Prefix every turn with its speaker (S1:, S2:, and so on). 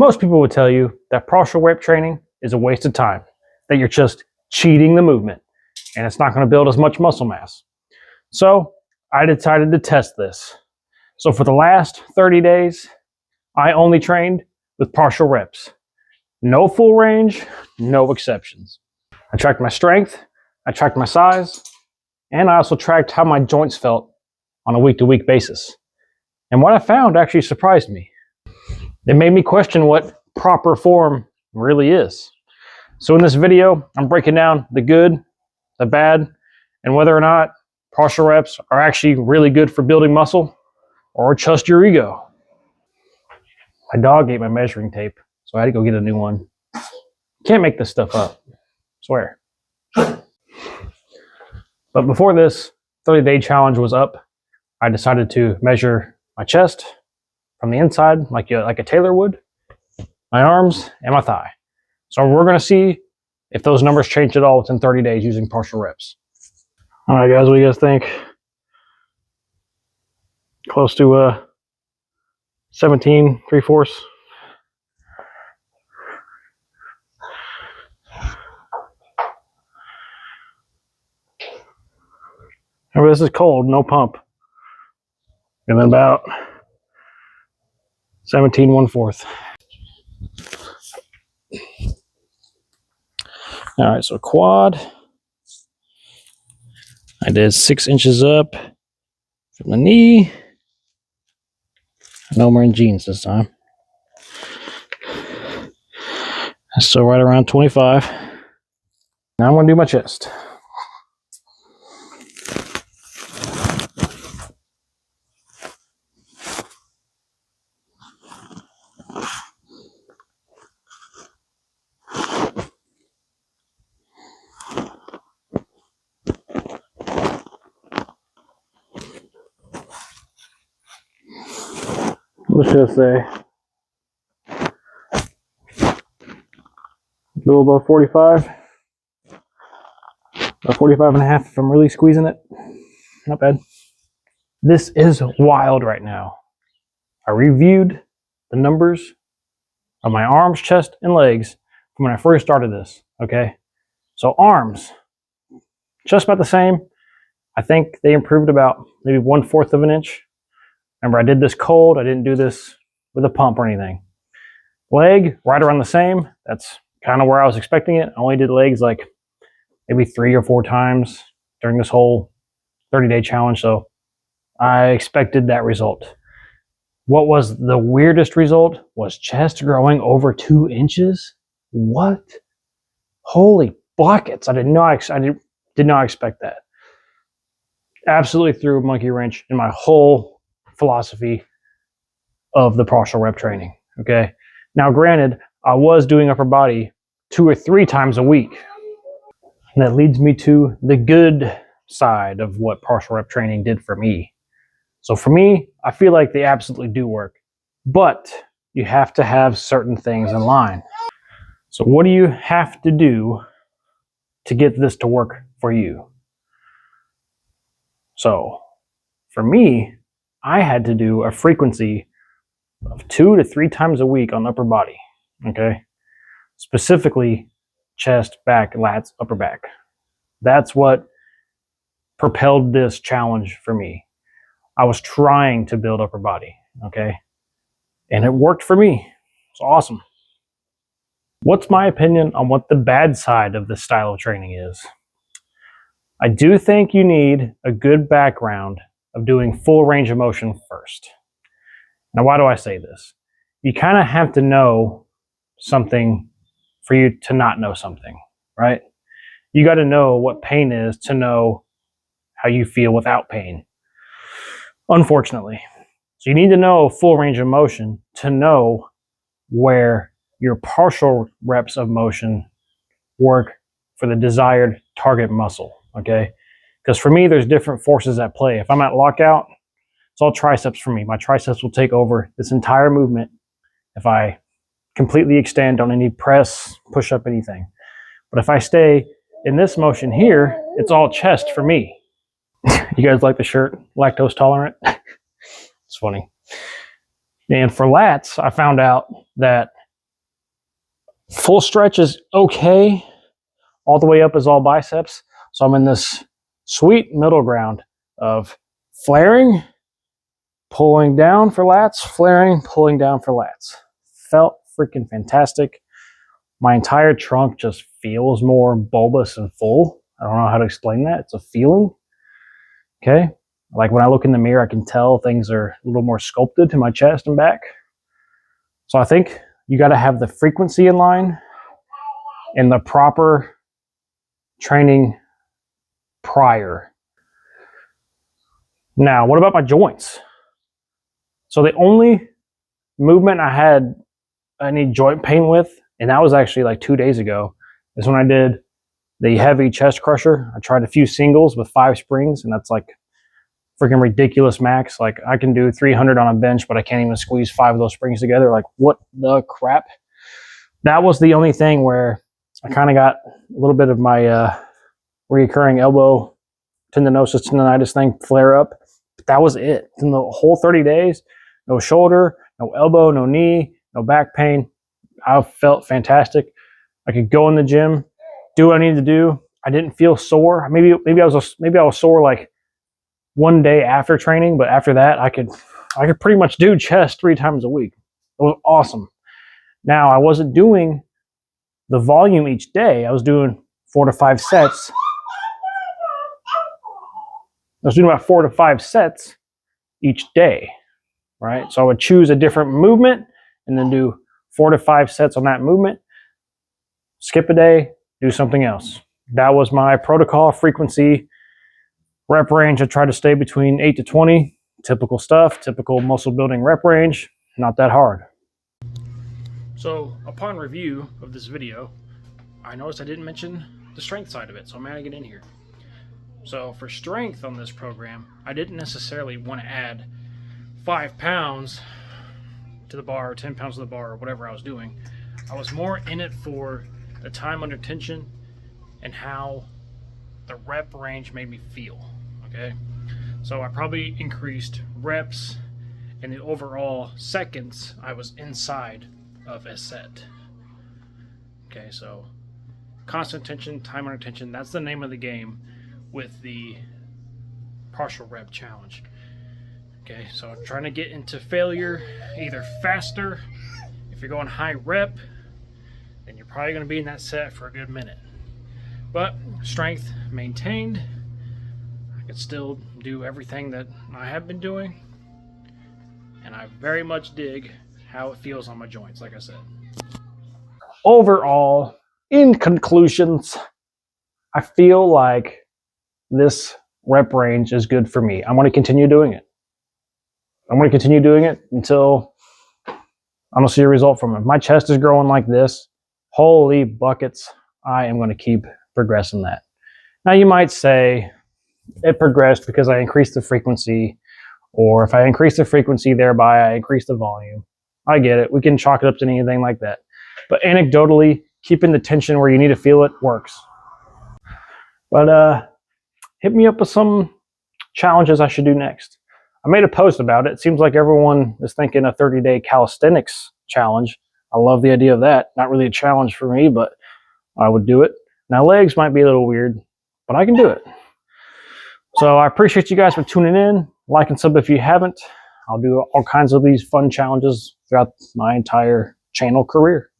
S1: Most people would tell you that partial rep training is a waste of time, that you're just cheating the movement, and it's not going to build as much muscle mass. So I decided to test this. So for the last 30 days, I only trained with partial reps. No full range, no exceptions. I tracked my strength, I tracked my size, and I also tracked how my joints felt on a week-to-week basis. And what I found actually surprised me. It made me question what proper form really is. So in this video, I'm breaking down the good, the bad, and whether or not partial reps are actually really good for building muscle or just your ego. My dog ate my measuring tape, so I had to go get a new one. Can't make this stuff up, I swear. But before this 30-day challenge was up, I decided to measure my chest from the inside like a tailor would, my arms, and my thigh. So we're going to see if those numbers change at all within 30 days using partial reps. All right, guys, what do you guys think? Close to 17 3/4. Remember, this is cold, no pump. And then about 17 1/4. All right, so quad. I did 6 inches up from the knee. No, I'm wearing jeans this time. So right around 25. Now I'm going to do my chest. Let's just say a little above 45, about 45 and a half if I'm really squeezing it. Not bad. This is wild right now. I reviewed the numbers of my arms, chest, and legs from when I first started this, okay? So arms, just about the same. I think they improved about maybe 1/4 of an inch. Remember, I did this cold. I didn't do this with a pump or anything. Leg, right around the same. That's kind of where I was expecting it. I only did legs like maybe 3 or 4 times during this whole 30-day challenge, so I expected that result. What was the weirdest result was chest growing over 2 inches. What? Holy buckets. I did not expect that. Absolutely threw a monkey wrench in my whole philosophy of the partial rep training. Okay. Now, granted, I was doing upper body 2 or 3 times a week. And that leads me to the good side of what partial rep training did for me. So for me, I feel like they absolutely do work, but you have to have certain things in line. So what do you have to do to get this to work for you? So for me, I had to do a frequency of 2 to 3 times a week on upper body, okay? Specifically, chest, back, lats, upper back. That's what propelled this challenge for me. I was trying to build upper body, okay? And it worked for me. It's awesome. What's my opinion on what the bad side of this style of training is? I do think you need a good background of doing full range of motion first. Now, why do I say this? You kind of have to know something for you to not know something, right? You got to know what pain is to know how you feel without pain, unfortunately. So you need to know full range of motion to know where your partial reps of motion work for the desired target muscle, okay? Because for me, there's different forces at play. If I'm at lockout, it's all triceps for me. My triceps will take over this entire movement if I completely extend on any press, push up, anything. But if I stay in this motion here, it's all chest for me. You guys like the shirt? Lactose tolerant? It's funny. And for lats, I found out that Full stretch is okay. All the way up is all biceps. So I'm in this sweet middle ground of flaring, pulling down for lats, flaring, pulling down for lats. Felt freaking fantastic. My entire trunk just feels more bulbous and full. I don't know how to explain that. It's a feeling. Okay. Like when I look in the mirror, I can tell things are a little more sculpted to my chest and back. So I think you got to have the frequency in line and the proper training prior. Now, what about my joints? So the only movement I had any joint pain with, and that was actually like 2 days ago, is when I did the heavy chest crusher. I tried a few singles with 5 springs, and that's like freaking ridiculous max. Like I can do 300 on a bench, but I can't even squeeze 5 of those springs together. Like what the crap? That was the only thing where I kind of got a little bit of my recurring elbow tendinosis, tendonitis thing flare up. But that was it. In the whole 30 days, no shoulder, no elbow, no knee, no back pain. I felt fantastic. I could go in the gym, do what I needed to do. I didn't feel sore. Maybe I was sore like one day after training, but after that I could pretty much do chest 3 times a week. It was awesome. Now I wasn't doing the volume each day. I was doing 4 to 5 sets. I was doing about 4 to 5 sets each day, right? So I would choose a different movement and then do 4 to 5 sets on that movement, skip a day, do something else. That was my protocol frequency. Rep range, I try to stay between 8 to 20. Typical stuff, typical muscle building rep range, not that hard. So upon review of this video, I noticed I didn't mention the strength side of it, so I'm adding it in here. So for strength on this program, I didn't necessarily want to add 5 pounds to the bar, or 10 pounds to the bar, or whatever I was doing. I was more in it for the time under tension and how the rep range made me feel, okay? So I probably increased reps and the overall seconds I was inside of a set. Okay, so constant tension, time under tension, that's the name of the game with the partial rep challenge. Okay, so I'm trying to get into failure either faster. If you're going high rep, then you're probably going to be in that set for a good minute. But strength maintained. I could still do everything that I have been doing, and I very much dig how it feels on my joints, like I said. Overall, in conclusions, I feel like this rep range is good for me. I'm going to continue doing it. I'm going to continue doing it until I'm going to see a result from it. My chest is growing like this. Holy buckets. I am going to keep progressing that. Now you might say it progressed because I increased the frequency, or if I increase the frequency, thereby I increase the volume. I get it. We can chalk it up to anything like that. But anecdotally, keeping the tension where you need to feel it works. But hit me up with some challenges I should do next. I made a post about it. It seems like everyone is thinking a 30-day calisthenics challenge. I love the idea of that. Not really a challenge for me, but I would do it. Now legs might be a little weird, but I can do it. So I appreciate you guys for tuning in. Like and sub if you haven't. I'll do all kinds of these fun challenges throughout my entire channel career.